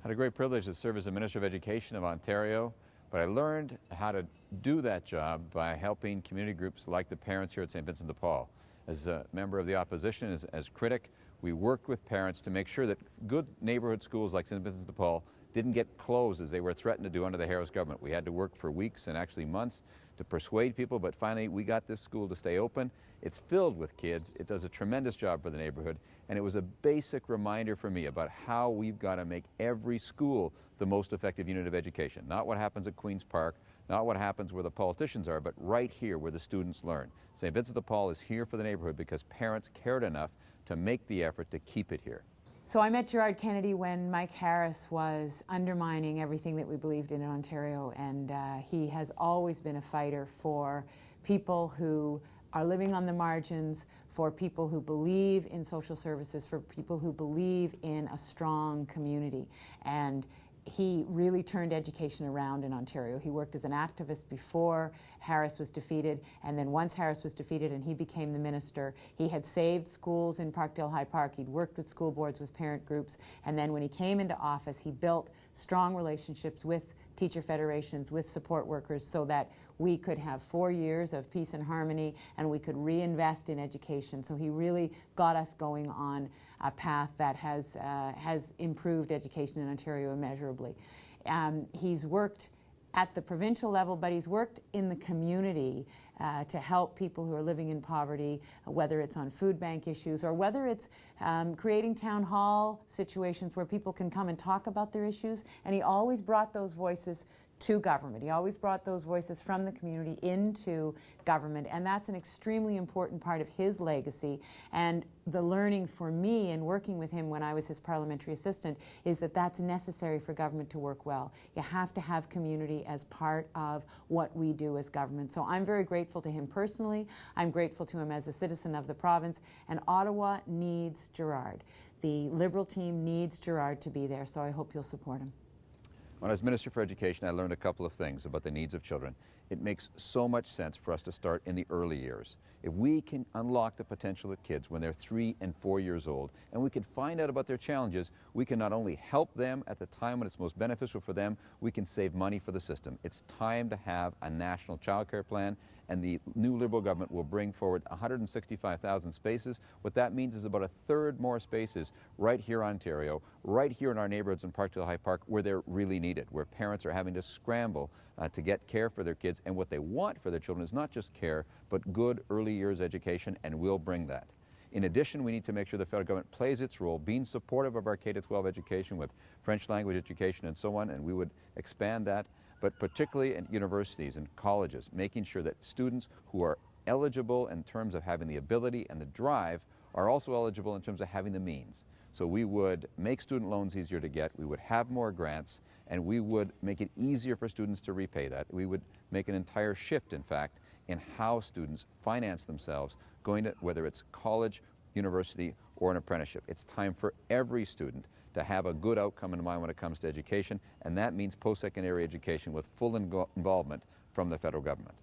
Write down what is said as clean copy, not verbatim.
I had a great privilege to serve as the Minister of Education of Ontario, but I learned how to do that job by helping community groups like the parents here at St. Vincent de Paul. As a member of the opposition, as critic, we worked with parents to make sure that good neighborhood schools like St. Vincent de Paul didn't get closed as they were threatened to do under the Harris government. We had to work for weeks and actually months to persuade people, but finally we got this school to stay open. It's filled with kids. It does a tremendous job for the neighborhood, and it was a basic reminder for me about how we've got to make every school the most effective unit of education. Not what happens at Queen's Park, not what happens where the politicians are, but right here where the students learn. St. Vincent de Paul is here for the neighborhood because parents cared enough to make the effort to keep it here. So I met Gerard Kennedy when Mike Harris was undermining everything that we believed in Ontario, and he has always been a fighter for people who are living on the margins, for people who believe in social services, for people who believe in a strong community. And he really turned education around in Ontario. He worked as an activist before Harris was defeated, and then once Harris was defeated and he became the minister, he had saved schools in Parkdale High Park. He'd worked with school boards, with parent groups, and then when he came into office, he built strong relationships with teacher federations, with support workers, so that we could have 4 years of peace and harmony and we could reinvest in education. So he really got us going on a path that has improved education in Ontario immeasurably. He's worked at the provincial level, but he's worked in the community to help people who are living in poverty, whether it's on food bank issues or whether it's creating town hall situations where people can come and talk about their issues. And he always brought those voices to government. He always brought those voices from the community into government, and that's an extremely important part of his legacy. And the learning for me in working with him when I was his parliamentary assistant is that that's necessary for government to work well. You have to have community as part of what we do as government. So I'm very grateful to him personally. I'm grateful to him as a citizen of the province, and Ottawa needs Gerard. The Liberal team needs Gerard to be there, so I hope you'll support him. When I was Minister for Education, I learned a couple of things about the needs of children. It makes so much sense for us to start in the early years. If we can unlock the potential of kids when they're 3 and 4 years old, and we can find out about their challenges, we can not only help them at the time when it's most beneficial for them, we can save money for the system. It's time to have a national child care plan, and the new Liberal government will bring forward 165,000 spaces. What that means is about a third more spaces right here in Ontario, right here in our neighborhoods in Parkdale High Park, where they're really needed, where parents are having to scramble to get care for their kids, and what they want for their children is not just care, but good early years education, and we'll bring that. In addition, we need to make sure the federal government plays its role, being supportive of our K-12 education with French language education and so on, and we would expand that, but particularly at universities and colleges, making sure that students who are eligible in terms of having the ability and the drive are also eligible in terms of having the means. So we would make student loans easier to get, we would have more grants, and we would make it easier for students to repay that. We would make an entire shift, in fact, in how students finance themselves, going to whether it's college, university, or an apprenticeship. It's time for every student to have a good outcome in mind when it comes to education, and that means post-secondary education with full involvement from the federal government.